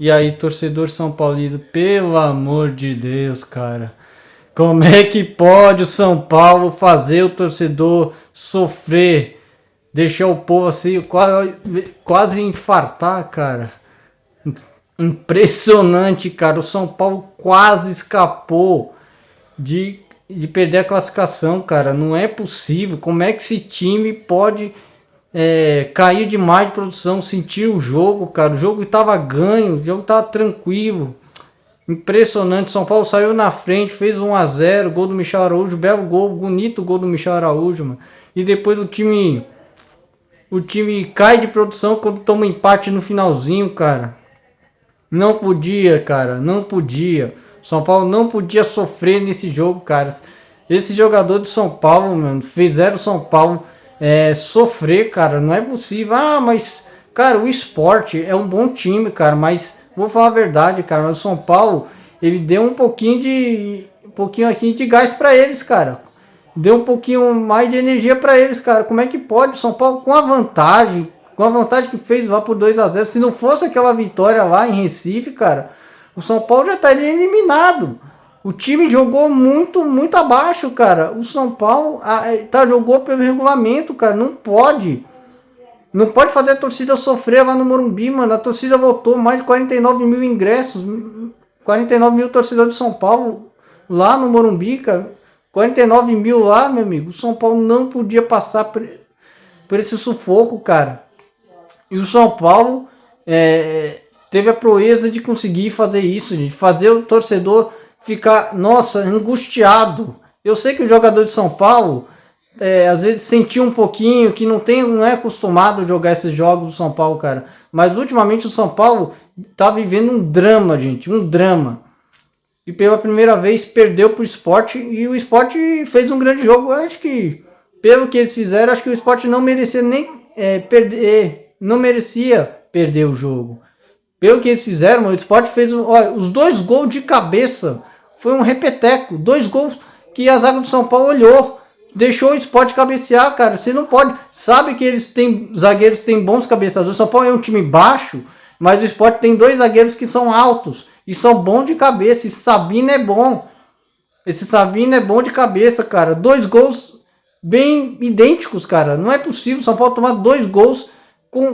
E aí, torcedor São Paulino, pelo amor de Deus, cara. Como é que pode o São Paulo fazer o torcedor sofrer? Deixar o povo assim, quase infartar, cara. Impressionante, cara. O São Paulo quase escapou de perder a classificação, cara. Não é possível. Como é que esse time pode cair demais de produção, sentir o jogo, cara? O jogo estava ganho, o jogo estava tranquilo. Impressionante. São Paulo saiu na frente, fez 1-0, gol do Michel Araújo, belo gol, bonito gol do Michel Araújo, mano. E depois o time cai de produção quando toma empate no finalzinho, cara. Não podia, cara, não podia. São Paulo não podia sofrer nesse jogo, cara. Esse jogador de São Paulo, mano, fizeram o São Paulo sofrer, cara. Não é possível. Ah, mas, cara, o Sport é um bom time, cara. Mas, vou falar a verdade, cara. Mas o São Paulo, ele deu um pouquinho aqui de gás pra eles, cara. Deu um pouquinho mais de energia pra eles, cara. Como é que pode? O São Paulo com a vantagem que fez lá por 2-0. Se não fosse aquela vitória lá em Recife, cara, o São Paulo já estaria eliminado. O time jogou muito, muito abaixo, cara. O São Paulo jogou pelo regulamento, cara. Não pode. Não pode fazer a torcida sofrer lá no Morumbi, mano. A torcida votou mais de 49 mil ingressos. 49 mil torcedores de São Paulo lá no Morumbi, cara. 49 mil lá, meu amigo. O São Paulo não podia passar por esse sufoco, cara. E o São Paulo teve a proeza de conseguir fazer isso, de fazer o torcedor ficar, nossa, angustiado. Eu sei que o jogador de São Paulo às vezes sentiu um pouquinho, que não é acostumado a jogar esses jogos do São Paulo, cara. Mas ultimamente o São Paulo tá vivendo um drama, gente, um drama. E pela primeira vez perdeu pro Sport, e o Sport fez um grande jogo. Eu acho que, pelo que eles fizeram, acho que o Sport não merecia nem perder. Não merecia perder o jogo. Pelo que eles fizeram, o Sport fez os 2 gols de cabeça. Foi um repeteco. 2 gols que a zaga do São Paulo olhou. Deixou o Sport cabecear, cara. Você não pode. Sabe que zagueiros têm bons cabeceadores. O São Paulo é um time baixo, mas o Sport tem 2 zagueiros que são altos e são bons de cabeça. Esse Sabino é bom. Esse Sabino é bom de cabeça, cara. 2 gols bem idênticos, cara. Não é possível o São Paulo tomar 2 gols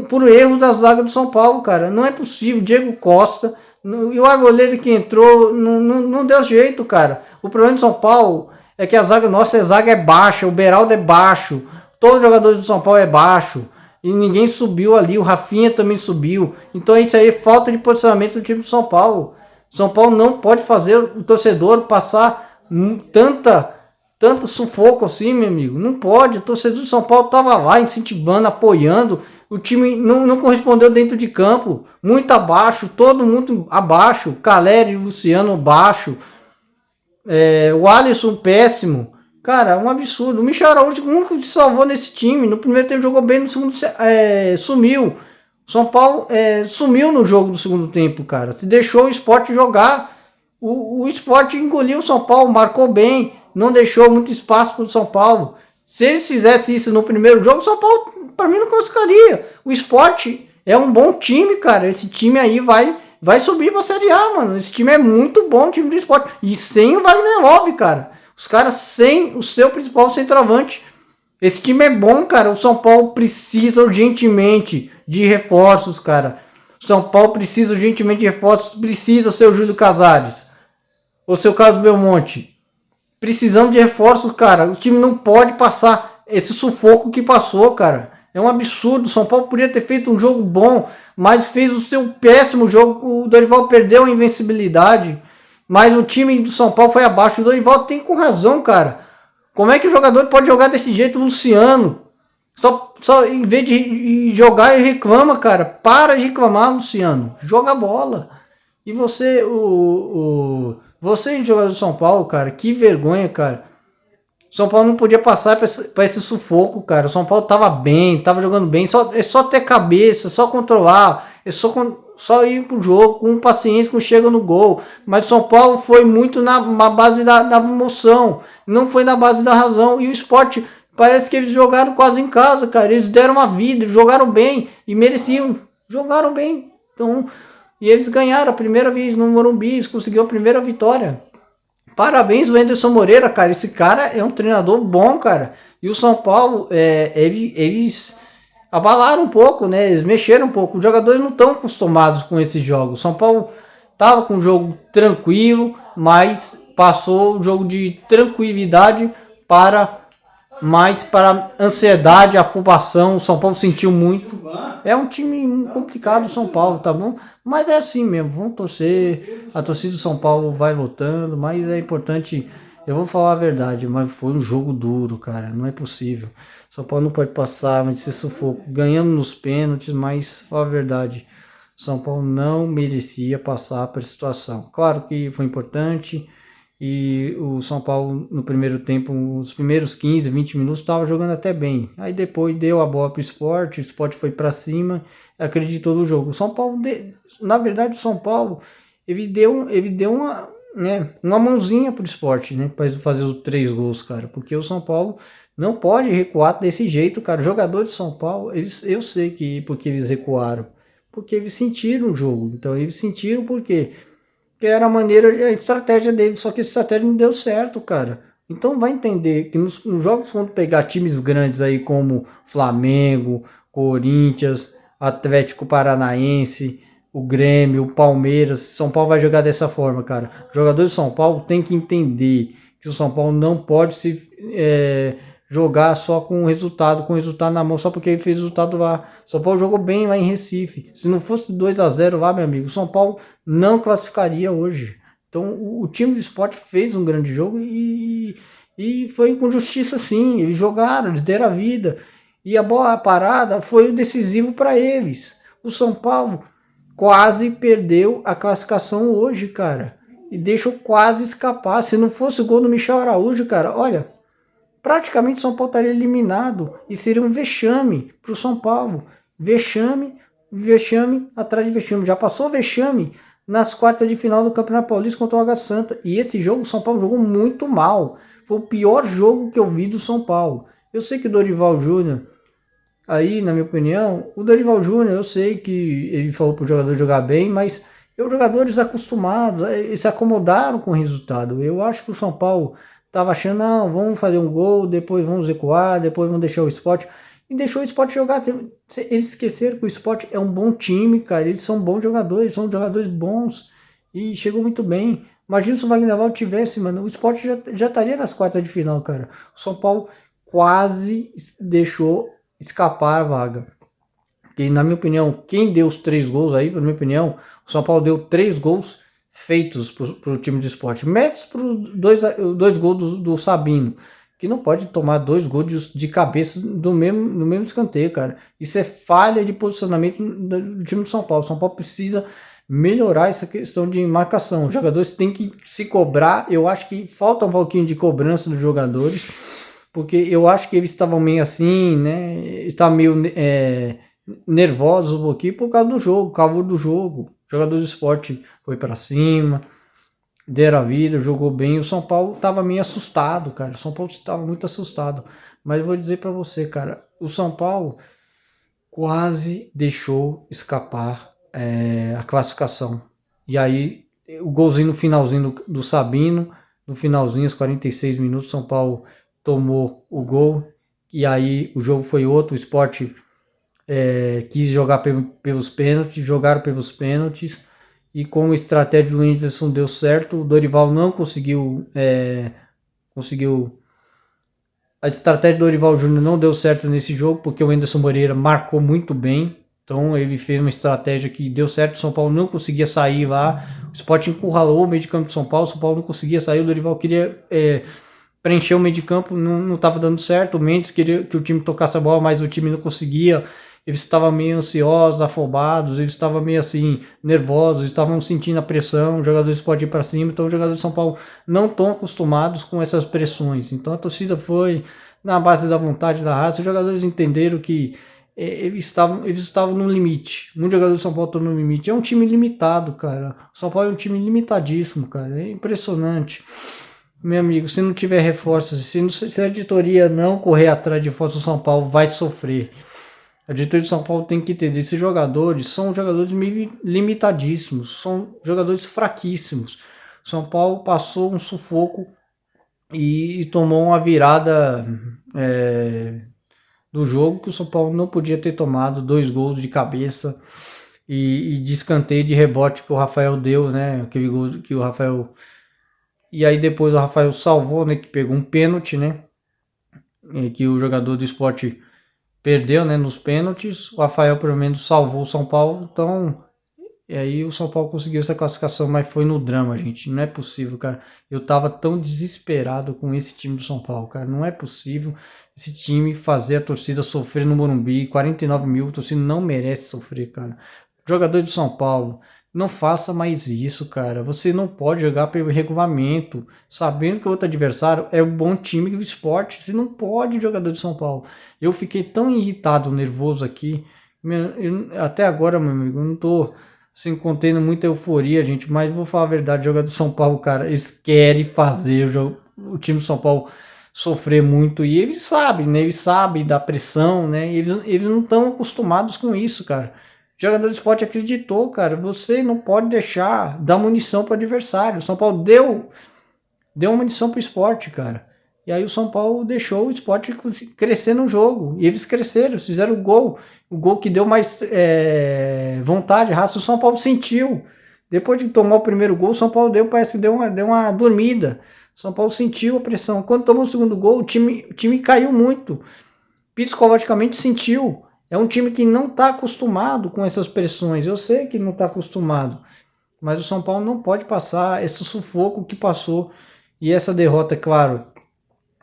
por erro da zaga do São Paulo, cara. Não é possível. Diego Costa e o Arboleda que entrou não deu jeito, cara. O problema do São Paulo é que a zaga é baixa, o Beraldo é baixo, todos os jogadores do São Paulo é baixo, e ninguém subiu ali, o Rafinha também subiu. Então isso aí é falta de posicionamento do time do São Paulo. O São Paulo não pode fazer o torcedor passar tanta sufoco assim, meu amigo. Não pode. O torcedor do São Paulo estava lá incentivando, apoiando. O time não correspondeu dentro de campo, muito abaixo, todo mundo abaixo. Caleri e Luciano baixo. O Alisson péssimo. Cara, um absurdo. O Michel Araújo, o único que salvou nesse time. No primeiro tempo jogou bem, no segundo sumiu. São Paulo sumiu no jogo do segundo tempo, cara. Se deixou o Sport jogar. O Sport engoliu o São Paulo, marcou bem, não deixou muito espaço para o São Paulo. Se eles fizessem isso no primeiro jogo, o São Paulo, para mim, não classificaria. O Sport é um bom time, cara. Esse time aí vai subir pra Série A, mano. Esse time é muito bom, o time do Sport. E sem o Wagner Love, cara. Os caras sem o seu principal centroavante. Esse time é bom, cara. O São Paulo precisa urgentemente de reforços, cara. O São Paulo precisa urgentemente de reforços. Precisa o seu Júlio Casares. O seu Carlos Belmonte. Precisamos de reforços, cara. O time não pode passar esse sufoco que passou, cara. É um absurdo. O São Paulo poderia ter feito um jogo bom, mas fez o seu péssimo jogo. O Dorival perdeu a invencibilidade, mas o time do São Paulo foi abaixo. O Dorival tem com razão, cara. Como é que o jogador pode jogar desse jeito? O Luciano só em vez de jogar, ele reclama, cara. Para de reclamar, Luciano. Joga a bola. E você, você jogador do São Paulo, cara, que vergonha, cara. São Paulo não podia passar para esse sufoco, cara. O São Paulo tava bem, tava jogando bem. É só ter cabeça, só controlar. É só ir pro jogo com paciência, com chega no gol. Mas o São Paulo foi muito na base da emoção. Não foi na base da razão. E o Sport, parece que eles jogaram quase em casa, cara. Eles deram uma vida, jogaram bem e mereciam. Jogaram bem. Então, E eles ganharam a primeira vez no Morumbi, eles conseguiram a primeira vitória. Parabéns, o Anderson Moreira, cara. Esse cara é um treinador bom, cara. E o São Paulo, eles abalaram um pouco, né? Eles mexeram um pouco. Os jogadores não estão acostumados com esses jogos. O São Paulo tava com um jogo tranquilo, mas passou o jogo de tranquilidade para ansiedade, afobação. O São Paulo sentiu muito. É um time complicado, o São Paulo, tá bom? Mas é assim mesmo, vamos torcer. A torcida do São Paulo vai votando, mas é importante. Eu vou falar a verdade, mas foi um jogo duro, cara. Não é possível. São Paulo não pode passar, mas se sufoco. Ganhamos nos pênaltis, mas fala a verdade. São Paulo não merecia passar por essa situação. Claro que foi importante. E o São Paulo no primeiro tempo, os primeiros 15, 20 minutos estava jogando até bem. Aí depois deu a bola para o Sport foi para cima, acreditou no jogo. O São Paulo, na verdade o São Paulo, ele deu uma, né, uma mãozinha pro Sport, né, para fazer os 3 gols, cara, porque o São Paulo não pode recuar desse jeito, cara. Os jogadores de São Paulo, eu sei que porque eles recuaram, porque eles sentiram o jogo. Então eles sentiram porque que era a maneira, a estratégia dele, só que a estratégia não deu certo, cara. Então vai entender que nos jogos quando pegar times grandes aí como Flamengo, Corinthians, Atlético Paranaense, o Grêmio, o Palmeiras, São Paulo vai jogar dessa forma, cara. Os jogadores de São Paulo tem que entender que o São Paulo não pode se jogar só com o resultado na mão, só porque ele fez o resultado lá. São Paulo jogou bem lá em Recife. Se não fosse 2-0 lá, meu amigo, São Paulo não classificaria hoje. Então o time do Sport fez um grande jogo e foi com justiça, sim. Eles jogaram, eles deram a vida. E a bola parada foi o decisivo para eles. O São Paulo quase perdeu a classificação hoje, cara. E deixou quase escapar. Se não fosse o gol do Michel Araújo, cara, olha, praticamente o São Paulo estaria eliminado e seria um vexame para o São Paulo. Vexame atrás de vexame. Já passou vexame nas quartas de final do Campeonato Paulista contra o Água Santa. E esse jogo o São Paulo jogou muito mal. Foi o pior jogo que eu vi do São Paulo. Eu sei que o Dorival Júnior, aí na minha opinião, o Dorival Júnior, eu sei que ele falou para o jogador jogar bem, mas os jogadores acostumados, eles se acomodaram com o resultado. Eu acho que o São Paulo tava achando, não, vamos fazer um gol, depois vamos recuar, depois vamos deixar o Sport. E deixou o Sport jogar. Eles esqueceram que o Sport é um bom time, cara. Eles são bons jogadores, são jogadores bons. E chegou muito bem. Imagina se o Wagner Love tivesse, mano. O Sport já estaria nas quartas de final, cara. O São Paulo quase deixou escapar a vaga. E na minha opinião, quem deu os 3 gols aí, na minha opinião, o São Paulo deu 3 gols feitos para o time do Sport. Méritos para os 2 gols do Sabino, que não pode tomar 2 gols de cabeça no mesmo escanteio, cara. Isso é falha de posicionamento do time do São Paulo. O São Paulo precisa melhorar essa questão de marcação. Os jogadores têm que se cobrar. Eu acho que falta um pouquinho de cobrança dos jogadores, porque eu acho que eles estavam meio assim, né? Estavam meio nervosos um pouquinho por causa do jogo, calor do jogo. O jogador do Sport foi para cima, deram a vida, jogou bem. O São Paulo estava meio assustado, cara. O São Paulo estava muito assustado. Mas eu vou dizer para você, cara, o São Paulo quase deixou escapar a classificação. E aí, o golzinho no finalzinho do Sabino, no finalzinho, aos 46 minutos, São Paulo tomou o gol. E aí, o jogo foi outro. O Sport quis jogar pelos pênaltis, jogaram pelos pênaltis. E com a estratégia do Whindersson deu certo, o Dorival não conseguiu. A estratégia do Dorival Júnior não deu certo nesse jogo, porque o Anderson Moreira marcou muito bem. Então ele fez uma estratégia que deu certo. O São Paulo não conseguia sair lá. O Sport encurralou o meio de campo do São Paulo. O São Paulo não conseguia sair. O Dorival queria preencher o meio de campo, não estava dando certo. O Mendes queria que o time tocasse a bola, mas o time não conseguia. Eles estavam meio ansiosos, afobados, eles estavam meio assim, nervosos, estavam sentindo a pressão, os jogadores podem ir para cima, então os jogadores de São Paulo não estão acostumados com essas pressões. Então a torcida foi na base da vontade, da raça, os jogadores entenderam que eles estavam no limite. Muitos jogadores de São Paulo estão no limite. É um time limitado, cara. O São Paulo é um time limitadíssimo, cara. É impressionante. Meu amigo, se não tiver reforços, se a editoria não correr atrás de reforços, o São Paulo vai sofrer. A diretoria de São Paulo tem que entender, esses jogadores são jogadores meio limitadíssimos, são jogadores fraquíssimos. São Paulo passou um sufoco e tomou uma virada do jogo que o São Paulo não podia ter tomado, 2 gols de cabeça e de escanteio de rebote que o Rafael deu, né? Aquele gol que o Rafael... E aí depois o Rafael salvou, né? Que pegou um pênalti, né? Que o jogador do Sport perdeu, né? Nos pênaltis. O Rafael pelo menos salvou o São Paulo, então... E aí o São Paulo conseguiu essa classificação, mas foi no drama, gente. Não é possível, cara. Eu tava tão desesperado com esse time do São Paulo, cara. Não é possível esse time fazer a torcida sofrer no Morumbi. 49 mil, a torcida não merece sofrer, cara. Jogador de São Paulo, não faça mais isso, cara. Você não pode jogar pelo regulamento, sabendo que o outro adversário é um bom time do Sport. Você não pode, jogador de São Paulo. Eu fiquei tão irritado, nervoso aqui. Até agora, meu amigo, eu não tô... assim, contendo muita euforia, gente, mas vou falar a verdade, jogador do São Paulo, cara, eles querem fazer o time do São Paulo sofrer muito, e eles sabem, né, eles sabem da pressão, né, eles não estão acostumados com isso, cara. O jogador do Sport acreditou, cara, você não pode deixar dar munição para o adversário. O São Paulo deu uma munição para o Sport, cara. E aí o São Paulo deixou o Sport crescer no jogo. E eles cresceram, fizeram o gol. O gol que deu mais vontade, raça. O São Paulo sentiu. Depois de tomar o primeiro gol, o São Paulo parece que deu uma dormida. O São Paulo sentiu a pressão. Quando tomou o segundo gol, o time caiu muito. Psicologicamente sentiu. É um time que não está acostumado com essas pressões. Eu sei que não está acostumado. Mas o São Paulo não pode passar esse sufoco que passou. E essa derrota, claro,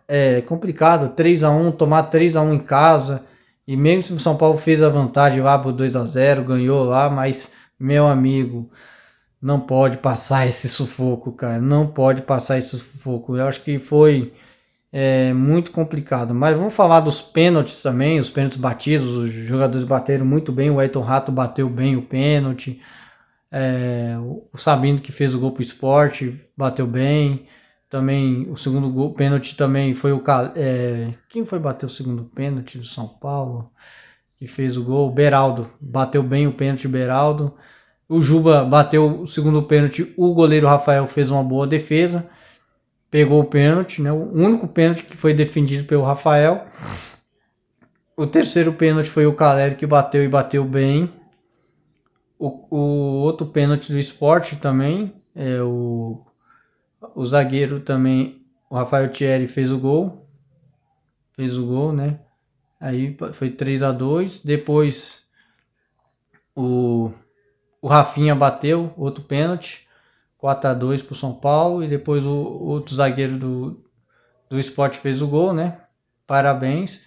é complicado. 3-1, tomar 3-1 em casa. E mesmo se o São Paulo fez a vantagem lá por 2-0, ganhou lá, mas, meu amigo, não pode passar esse sufoco, cara. Não pode passar esse sufoco. Eu acho que foi muito complicado. Mas vamos falar dos pênaltis também, os pênaltis batidos. Os jogadores bateram muito bem. O Ayrton Rato bateu bem o pênalti. O Sabino, que fez o gol pro Sport, bateu bem. Também o segundo gol, pênalti também foi o... quem foi bater o segundo pênalti do São Paulo? Que fez o gol? O Beraldo. Bateu bem o pênalti, Beraldo. O Juba bateu o segundo pênalti. O goleiro Rafael fez uma boa defesa. Pegou o pênalti, né? O único pênalti que foi defendido pelo Rafael. O terceiro pênalti foi o Caleri que bateu e bateu bem. O outro pênalti do Sport também. O zagueiro também, o Rafael Thierry fez o gol. Fez o gol, né? Aí foi 3-2. Depois o Rafinha bateu outro pênalti. 4-2 pro São Paulo. E depois o outro zagueiro do Sport fez o gol, né? Parabéns.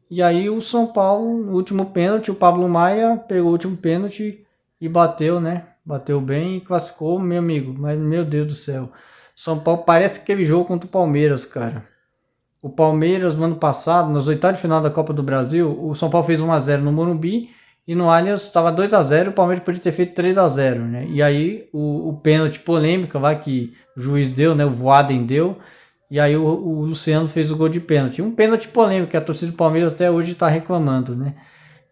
E aí o São Paulo, no último pênalti, o Pablo Maia pegou o último pênalti e bateu, né? Bateu bem e classificou, meu amigo. Mas, meu Deus do céu. São Paulo parece aquele jogo contra o Palmeiras, cara. O Palmeiras, no ano passado, nas oitavas de final da Copa do Brasil, o São Paulo fez 1-0 no Morumbi e no Allianz estava 2-0, o Palmeiras podia ter feito 3-0, né? E aí o pênalti polêmica lá que o juiz deu, né? O Voaden deu. E aí o Luciano fez o gol de pênalti. Um pênalti polêmico que a torcida do Palmeiras até hoje está reclamando, né?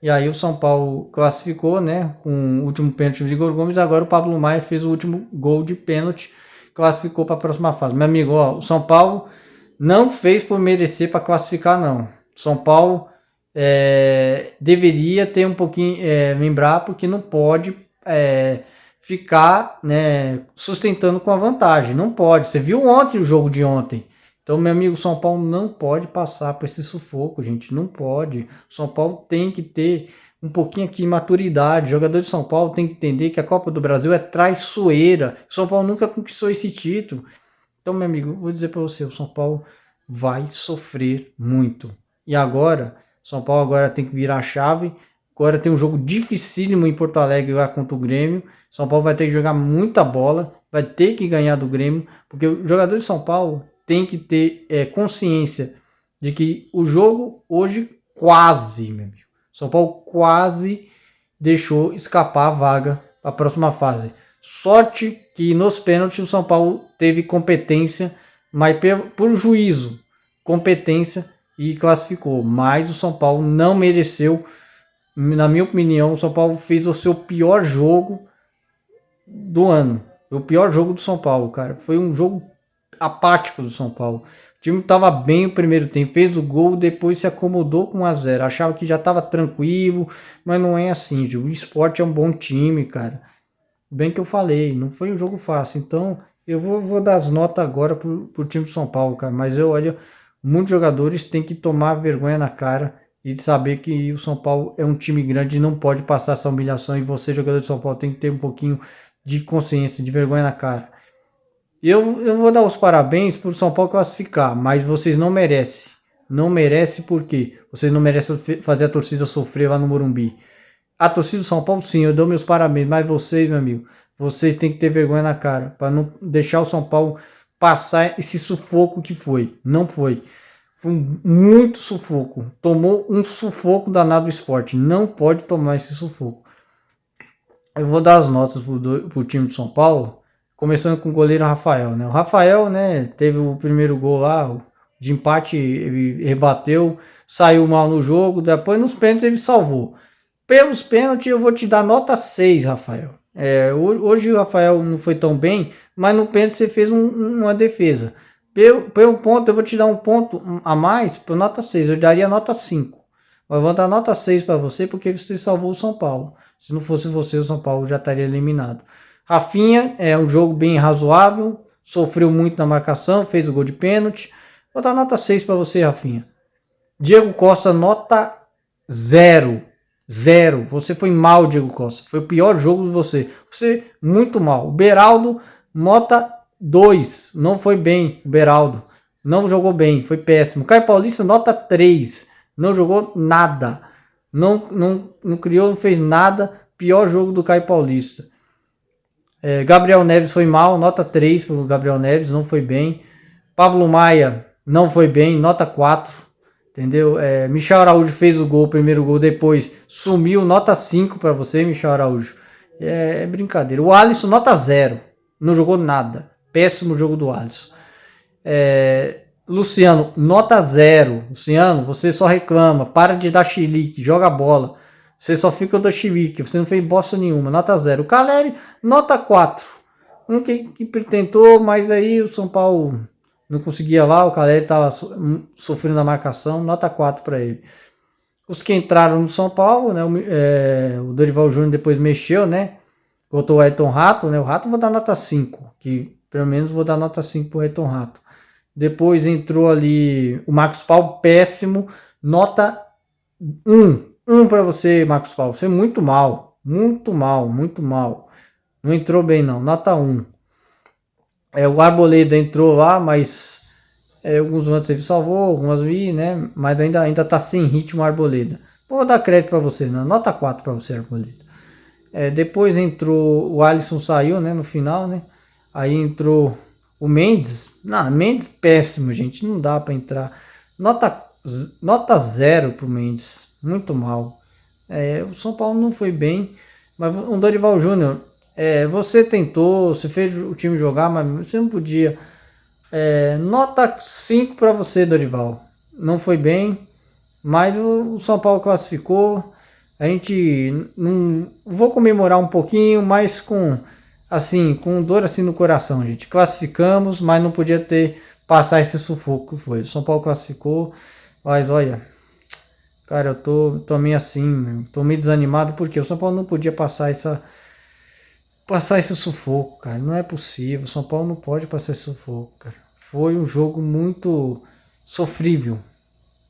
E aí o São Paulo classificou, né? Com o último pênalti do Igor Gomes. Agora o Pablo Maia fez o último gol de pênalti, classificou para a próxima fase. Meu amigo, ó, o São Paulo não fez por merecer para classificar, não. São Paulo deveria ter um pouquinho, lembrar, porque não pode ficar, né, sustentando com a vantagem. Não pode. Você viu ontem o jogo de ontem. Então, meu amigo, São Paulo não pode passar por esse sufoco, gente. Não pode. São Paulo tem que ter um pouquinho aqui de maturidade. O jogador de São Paulo tem que entender que a Copa do Brasil é traiçoeira. O São Paulo nunca conquistou esse título. Então, meu amigo, vou dizer para você, o São Paulo vai sofrer muito. E agora, São Paulo agora tem que virar a chave. Agora tem um jogo dificílimo em Porto Alegre lá contra o Grêmio. São Paulo vai ter que jogar muita bola, vai ter que ganhar do Grêmio, porque o jogador de São Paulo tem que ter consciência de que o jogo hoje quase, meu amigo, São Paulo quase deixou escapar a vaga para a próxima fase. Sorte que nos pênaltis o São Paulo teve competência, mas por juízo, competência, e classificou. Mas o São Paulo não mereceu na minha opinião, o São Paulo fez o seu pior jogo do ano. O pior jogo do São Paulo, cara. Foi um jogo apático do São Paulo. O time estava bem o primeiro tempo, fez o gol, depois se acomodou com 1-0. Achava que já estava tranquilo, mas não é assim, Gil. O Sport é um bom time, cara. Bem que eu falei, não foi um jogo fácil. Então, eu vou dar as notas agora pro time do São Paulo, cara. Mas eu olho, muitos jogadores têm que tomar vergonha na cara e saber que o São Paulo é um time grande e não pode passar essa humilhação. E você, jogador de São Paulo, tem que ter um pouquinho de consciência, de vergonha na cara. Eu vou dar os parabéns para o São Paulo classificar, mas vocês não merecem. Não merecem porque vocês não merecem fazer a torcida sofrer lá no Morumbi. A torcida do São Paulo, sim, eu dou meus parabéns, mas vocês, meu amigo, vocês têm que ter vergonha na cara para não deixar o São Paulo passar esse sufoco que foi. Não foi. Foi muito sufoco. Tomou um sufoco danado do Sport. Não pode tomar esse sufoco. Eu vou dar as notas pro time do São Paulo. Começando com o goleiro Rafael, né? O Rafael, né, teve o primeiro gol lá, de empate, ele rebateu, saiu mal no jogo, depois nos pênaltis ele salvou. Pelos pênaltis eu vou te dar nota 6, Rafael. Hoje o Rafael não foi tão bem, mas no pênalti você fez uma defesa. Pelo ponto eu vou te dar um ponto a mais, por nota 6, eu daria nota 5. Mas eu vou dar nota 6 para você porque você salvou o São Paulo. Se não fosse você, o São Paulo já estaria eliminado. Rafinha é um jogo bem razoável, sofreu muito na marcação, fez o gol de pênalti. Vou dar nota 6 para você, Rafinha. Diego Costa, nota 0. 0. Você foi mal, Diego Costa. Foi o pior jogo de você. Você muito mal. O Beraldo, nota 2. Não foi bem, o Beraldo. Não jogou bem, foi péssimo. Caio Paulista, nota 3. Não jogou nada. Não criou, não fez nada. Pior jogo do Caio Paulista. Gabriel Neves foi mal, nota 3 para o Gabriel Neves, não foi bem. Pablo Maia não foi bem, nota 4, entendeu? Michel Araújo fez o gol, o primeiro gol, depois sumiu, nota 5 para você, Michel Araújo. É brincadeira. O Alisson, nota 0, não jogou nada, péssimo jogo do Alisson. Luciano, nota 0. Luciano, você só reclama, para de dar chilique, joga bola. Você só fica do chilique, você não fez bosta nenhuma, nota 0. O Caleri, nota 4. Um que tentou, mas aí o São Paulo não conseguia lá, o Caleri estava sofrendo a marcação, nota 4 para ele. Os que entraram no São Paulo, né, o Dorival Júnior depois mexeu, né, botou o Ayrton Rato, né, o Rato vou dar nota 5, que pelo menos vou dar nota 5 pro Ayrton Rato. Depois entrou ali o Marcos Paulo, péssimo, nota 1. 1 para você, Marcos Paulo. Você é muito mal. Muito mal, muito mal. Não entrou bem, não. Nota 1. O Arboleda entrou lá, mas alguns lances ele salvou, algumas vi, né? Mas ainda tá sem ritmo o Arboleda. Vou dar crédito para você, né? Nota 4 para você, Arboleda. Depois entrou, o Alisson saiu, né? No final, né? Aí entrou o Mendes. Não, Mendes péssimo, gente. Não dá para entrar. Nota 0 pro Mendes. Muito mal. O São Paulo não foi bem, mas o Dorival Júnior, você tentou, você fez o time jogar, mas você não podia. Nota 5 para você, Dorival. Não foi bem, mas o São Paulo classificou. A gente não vou comemorar um pouquinho, mas com dor assim no coração, gente. Classificamos, mas não podia passar esse sufoco que foi. O São Paulo classificou, mas olha, cara, eu tô meio assim, tô meio desanimado porque o São Paulo não podia passar esse sufoco, cara. Não é possível, o São Paulo não pode passar esse sufoco, cara. Foi um jogo muito sofrível,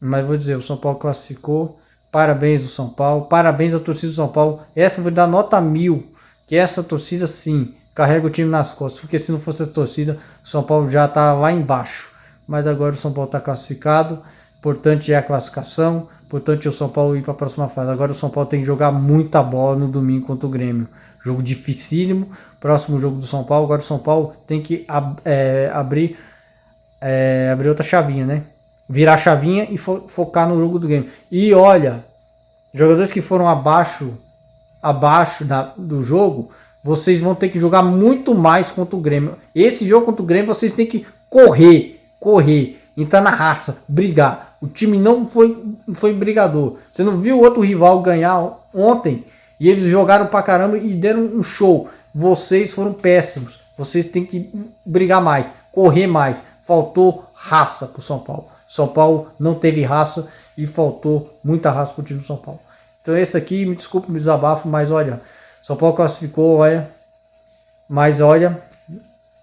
mas vou dizer, o São Paulo classificou. Parabéns do São Paulo, parabéns à torcida do São Paulo. Essa eu vou dar nota 1000, que essa torcida sim carrega o time nas costas, porque se não fosse a torcida, o São Paulo já tá lá embaixo. Mas agora o São Paulo está classificado, importante é a classificação. Importante é o São Paulo ir para a próxima fase. Agora o São Paulo tem que jogar muita bola no domingo contra o Grêmio. Jogo dificílimo. Próximo jogo do São Paulo. Agora o São Paulo tem que abrir outra chavinha, né? Virar a chavinha e focar no jogo do Grêmio. E olha, jogadores que foram abaixo do jogo, vocês vão ter que jogar muito mais contra o Grêmio. Esse jogo contra o Grêmio vocês têm que correr, entrar na raça, brigar. O time não foi brigador. Você não viu outro rival ganhar ontem e eles jogaram pra caramba e deram um show. Vocês foram péssimos. Vocês têm que brigar mais, correr mais. Faltou raça pro São Paulo. São Paulo não teve raça e faltou muita raça pro time do São Paulo. Então esse aqui, me desculpe me desabafo, mas olha, São Paulo classificou, olha, mas olha,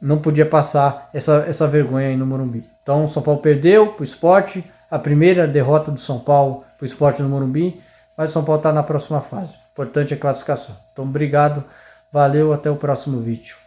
não podia passar essa vergonha aí no Morumbi. Então São Paulo perdeu pro Sport, a primeira derrota do São Paulo pro Sport no Morumbi, mas o São Paulo está na próxima fase. O importante é a classificação. Então obrigado, valeu, até o próximo vídeo.